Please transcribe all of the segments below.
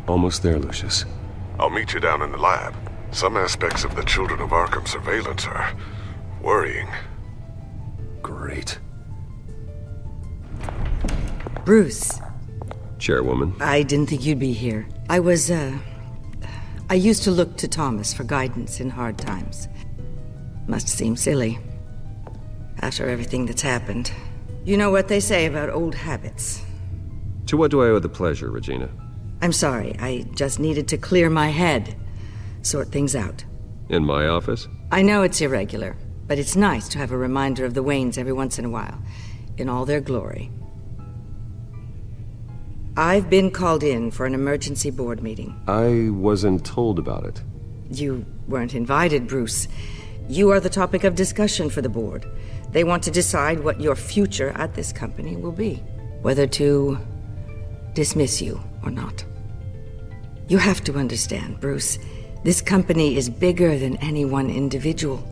Almost there, Lucius. I'll meet you down in the lab. Some aspects of the Children of Arkham surveillance are worrying. Great. Bruce. Chairwoman. I didn't think you'd be here. I used to look to Thomas for guidance in hard times. Must seem silly. After everything that's happened. You know what they say about old habits. To what do I owe the pleasure, Regina? I'm sorry, I just needed to clear my head. Sort things out. In my office? I know it's irregular, but it's nice to have a reminder of the Waynes every once in a while, in all their glory. I've been called in for an emergency board meeting. I wasn't told about it. You weren't invited, Bruce. You are the topic of discussion for the board. They want to decide what your future at this company will be. Whether to dismiss you or not. You have to understand, Bruce. This company is bigger than any one individual.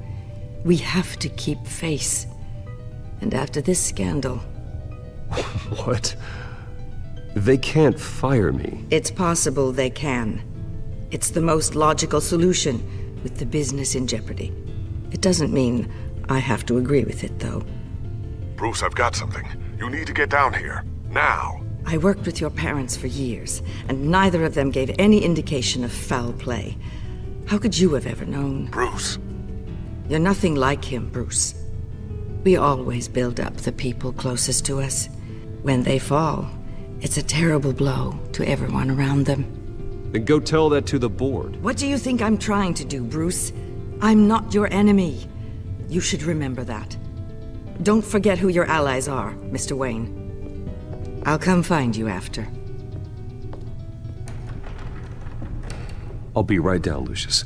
We have to keep face. And after this scandal... What? They can't fire me. It's possible they can. It's the most logical solution, with the business in jeopardy. It doesn't mean I have to agree with it, though. Bruce, I've got something. You need to get down here. Now. I worked with your parents for years, and neither of them gave any indication of foul play. How could you have ever known? Bruce. You're nothing like him, Bruce. We always build up the people closest to us. When they fall, it's a terrible blow to everyone around them. Then go tell that to the board. What do you think I'm trying to do, Bruce? I'm not your enemy. You should remember that. Don't forget who your allies are, Mr. Wayne. I'll come find you after. I'll be right down, Lucius.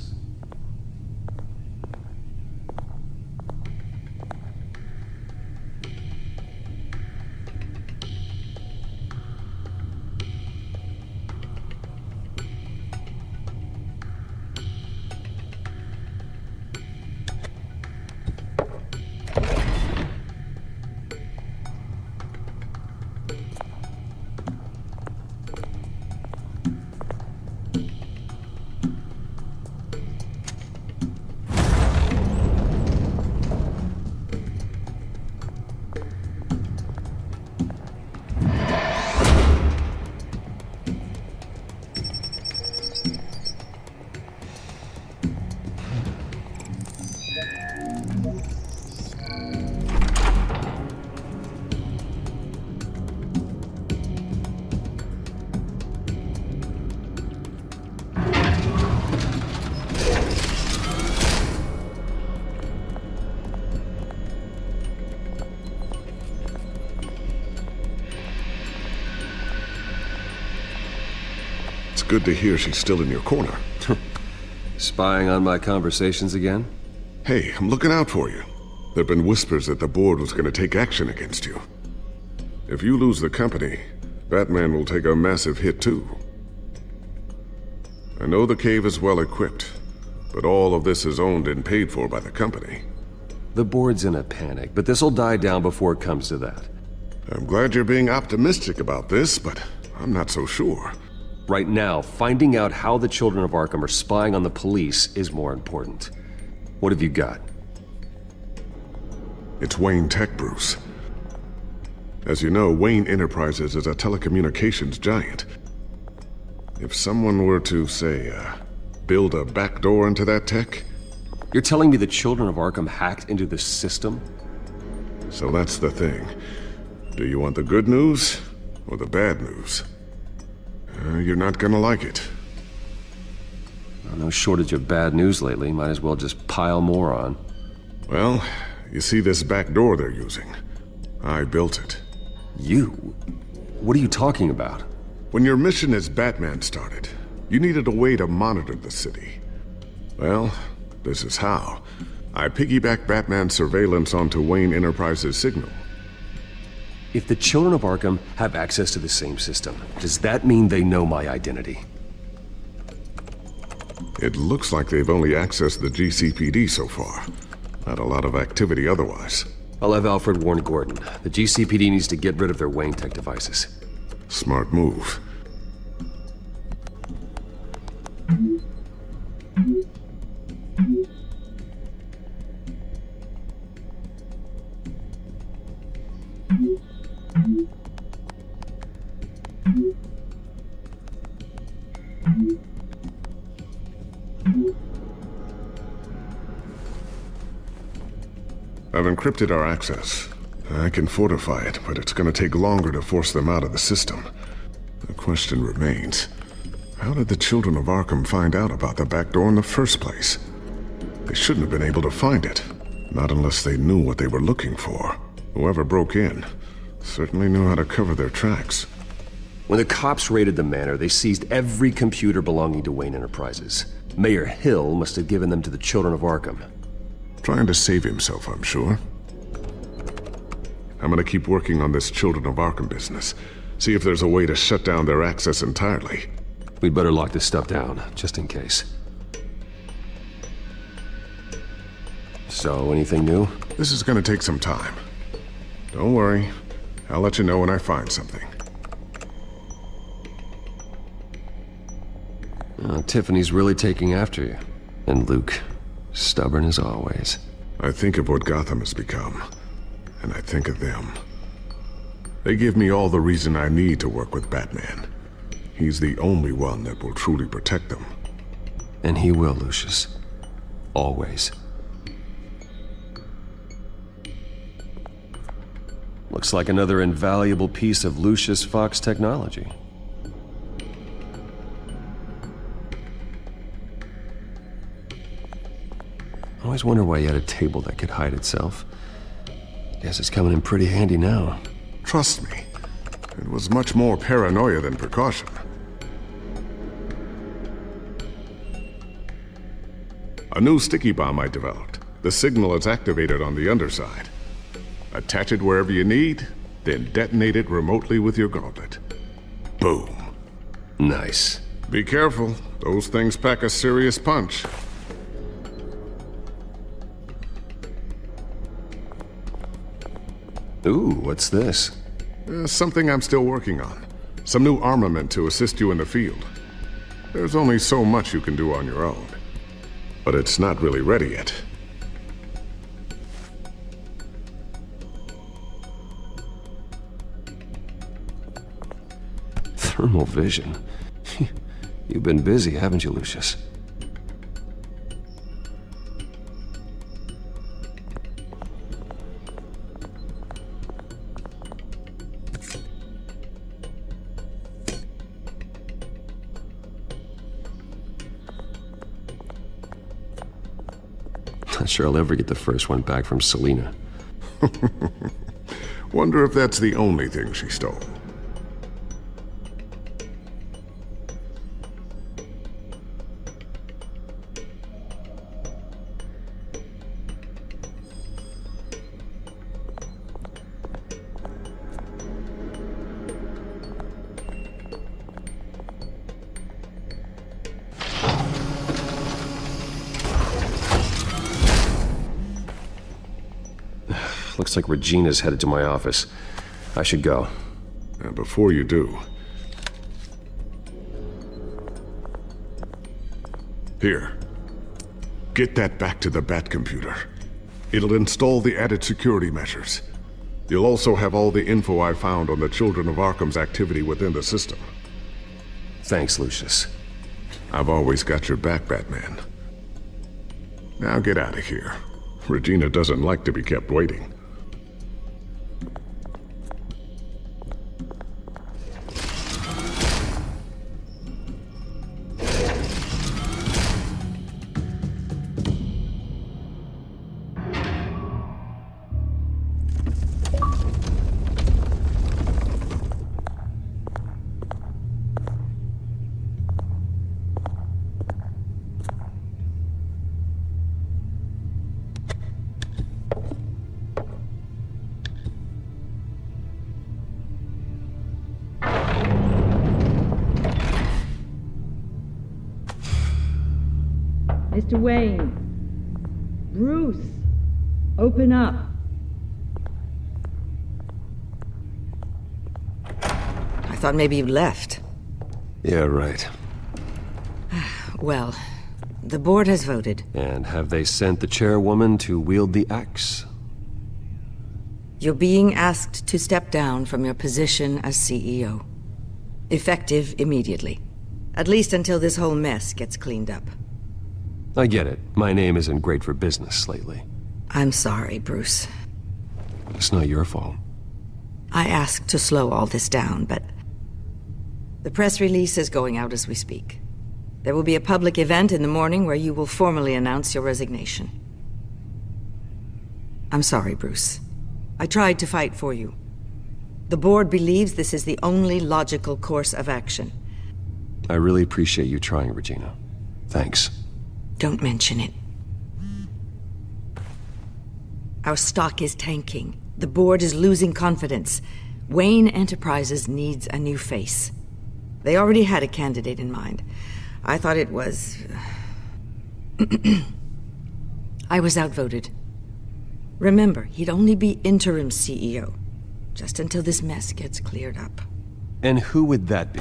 Good to hear she's still in your corner. Spying on my conversations again? Hey, I'm looking out for you. There've been whispers that the board was going to take action against you. If you lose the company, Batman will take a massive hit too. I know the cave is well equipped, but all of this is owned and paid for by the company. The board's in a panic, but this'll die down before it comes to that. I'm glad you're being optimistic about this, but I'm not so sure. Right now, finding out how the Children of Arkham are spying on the police is more important. What have you got? It's Wayne Tech, Bruce. As you know, Wayne Enterprises is a telecommunications giant. If someone were to, say, build a backdoor into that tech... You're telling me the Children of Arkham hacked into the system? So that's the thing. Do you want the good news or the bad news? You're not gonna like it. No shortage of bad news lately. Might as well just pile more on. Well, you see this back door they're using? I built it. You? What are you talking about? When your mission as Batman started, you needed a way to monitor the city. Well, this is how. I piggybacked Batman's surveillance onto Wayne Enterprises' signal. If the Children of Arkham have access to the same system, does that mean they know my identity? It looks like they've only accessed the GCPD so far. Not a lot of activity otherwise. I'll have Alfred warn Gordon. The GCPD needs to get rid of their Wayne Tech devices. Smart move. I've encrypted our access. I can fortify it, but it's gonna take longer to force them out of the system. The question remains, how did the children of Arkham find out about the back door in the first place? They shouldn't have been able to find it. Not unless they knew what they were looking for. Whoever broke in certainly knew how to cover their tracks. When the cops raided the manor, they seized every computer belonging to Wayne Enterprises. Mayor Hill must have given them to the children of Arkham. Trying to save himself, I'm sure. I'm gonna keep working on this Children of Arkham business. See if there's a way to shut down their access entirely. We'd better lock this stuff down, just in case. So, anything new? This is gonna take some time. Don't worry. I'll let you know when I find something. Tiffany's really taking after you. And Luke, stubborn as always. I think of what Gotham has become, and I think of them. They give me all the reason I need to work with Batman. He's the only one that will truly protect them. And he will, Lucius. Always. Looks like another invaluable piece of Lucius Fox technology. I always wonder why he had a table that could hide itself. Guess it's coming in pretty handy now. Trust me, it was much more paranoia than precaution. A new sticky bomb I developed. The signal is activated on the underside. Attach it wherever you need, then detonate it remotely with your gauntlet. Boom. Nice. Be careful, those things pack a serious punch. Ooh, what's this? Something I'm still working on. Some new armament to assist you in the field. There's only so much you can do on your own. But it's not really ready yet. Thermal vision. You've been busy, haven't you, Lucius? Not sure I'll ever get the first one back from Selina. Wonder if that's the only thing she stole. Looks like Regina's headed to my office. I should go. And before you do... Here. Get that back to the Bat computer. It'll install the added security measures. You'll also have all the info I found on the Children of Arkham's activity within the system. Thanks, Lucius. I've always got your back, Batman. Now get out of here. Regina doesn't like to be kept waiting. Mr. Wayne. Bruce. Open up. I thought maybe you'd left. Yeah, right. Well, the board has voted. And have they sent the chairwoman to wield the axe? You're being asked to step down from your position as CEO. Effective immediately. At least until this whole mess gets cleaned up. I get it. My name isn't great for business lately. I'm sorry, Bruce. It's not your fault. I asked to slow all this down, but... The press release is going out as we speak. There will be a public event in the morning where you will formally announce your resignation. I'm sorry, Bruce. I tried to fight for you. The board believes this is the only logical course of action. I really appreciate you trying, Regina. Thanks. Don't mention it. Our stock is tanking. The board is losing confidence. Wayne Enterprises needs a new face. They already had a candidate in mind. I thought it was... I was outvoted. Remember, he'd only be interim CEO, just until this mess gets cleared up. And who would that be?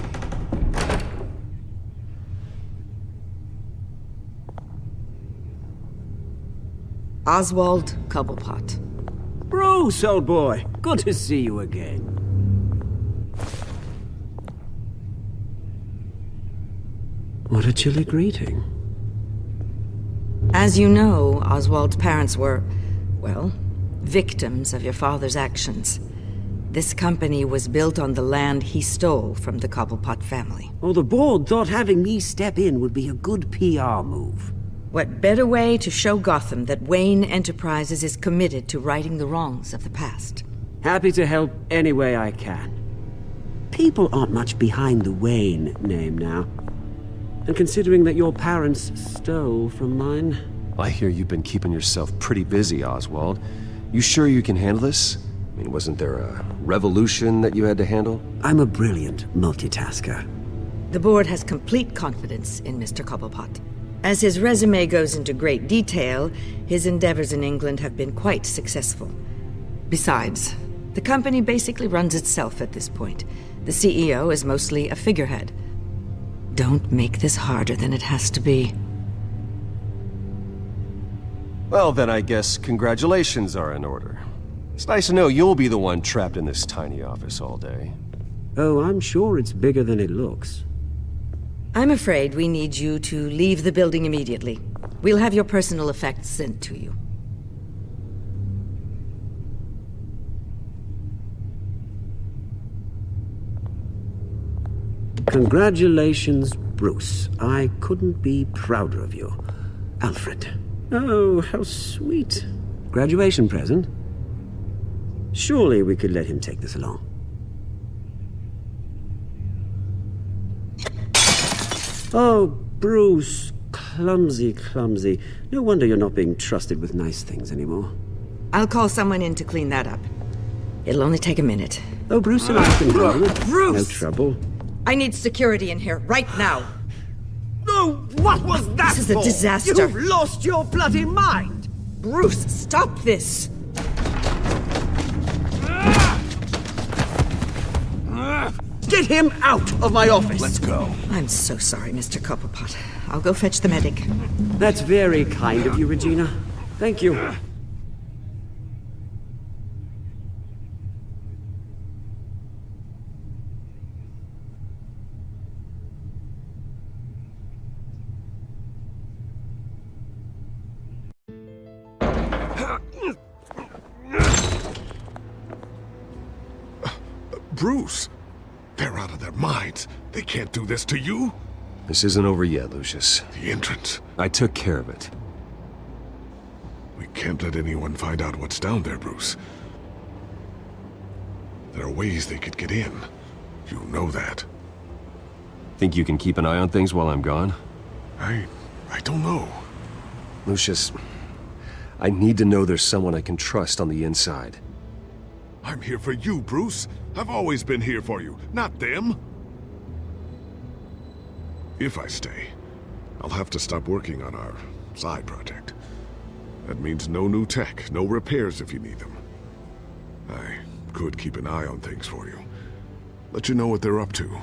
Oswald Cobblepot. Bruce, old boy. Good to see you again. What a chilly greeting. As you know, Oswald's parents were, well, victims of your father's actions. This company was built on the land he stole from the Cobblepot family. Oh, the board thought having me step in would be a good PR move. What better way to show Gotham that Wayne Enterprises is committed to righting the wrongs of the past? Happy to help any way I can. People aren't much behind the Wayne name now. And considering that your parents stole from mine... I hear you've been keeping yourself pretty busy, Oswald. You sure you can handle this? I mean, wasn't there a revolution that you had to handle? I'm a brilliant multitasker. The board has complete confidence in Mr. Cobblepot. As his resume goes into great detail, his endeavors in England have been quite successful. Besides, the company basically runs itself at this point. The CEO is mostly a figurehead. Don't make this harder than it has to be. Well, then I guess congratulations are in order. It's nice to know you'll be the one trapped in this tiny office all day. Oh, I'm sure it's bigger than it looks. I'm afraid we need you to leave the building immediately. We'll have your personal effects sent to you. Congratulations, Bruce. I couldn't be prouder of you. Alfred. Oh, how sweet. Graduation present? Surely we could let him take this along. Oh, Bruce. Clumsy, clumsy. No wonder you're not being trusted with nice things anymore. I'll call someone in to clean that up. It'll only take a minute. Oh, Bruce and I can handle it. Bruce! No trouble. I need security in here, right now. No, what was that This is a for? disaster. You've lost your bloody mind! Bruce, stop this! Get him out of my office! Let's go. I'm so sorry, Mr. Cobblepot. I'll go fetch the medic. That's very kind of you, Regina. Thank you. Bruce! They're out of their minds. They can't do this to you. This isn't over yet, Lucius. The entrance. I took care of it. We can't let anyone find out what's down there, Bruce. There are ways they could get in. You know that. Think you can keep an eye on things while I'm gone? I don't know. Lucius, I need to know there's someone I can trust on the inside. I'm here for you, Bruce. I've always been here for you, not them. If I stay, I'll have to stop working on our side project. That means no new tech, no repairs if you need them. I could keep an eye on things for you. Let you know what they're up to.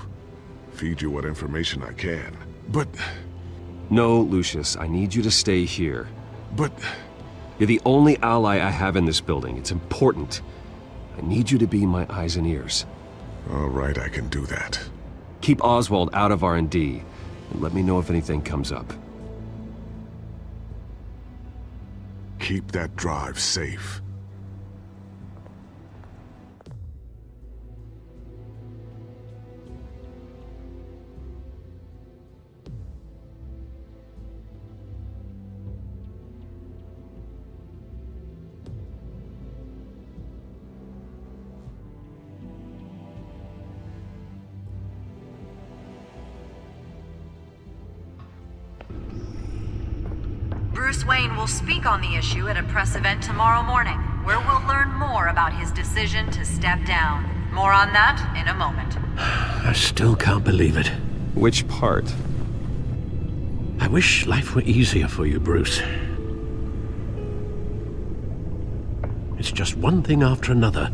Feed you what information I can. But... No, Lucius, I need you to stay here. But... You're the only ally I have in this building. It's important. I need you to be my eyes and ears. All right, I can do that. Keep Oswald out of R&D, and let me know if anything comes up. Keep that drive safe. Bruce Wayne will speak on the issue at a press event tomorrow morning, where we'll learn more about his decision to step down. More on that in a moment. I still can't believe it. Which part? I wish life were easier for you, Bruce. It's just one thing after another.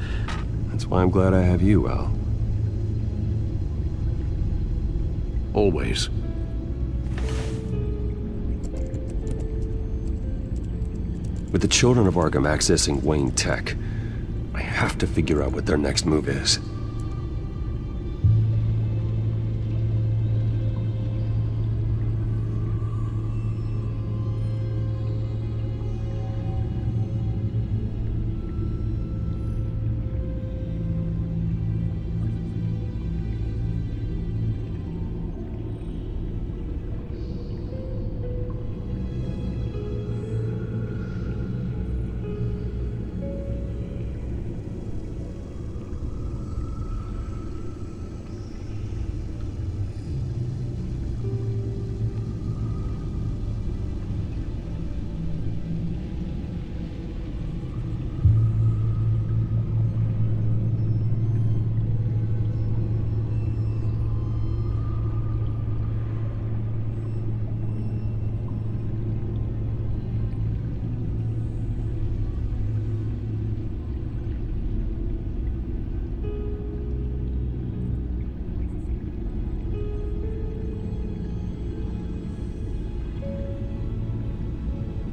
That's why I'm glad I have you, Al. Always. With the children of Arkham accessing Wayne Tech, I have to figure out what their next move is.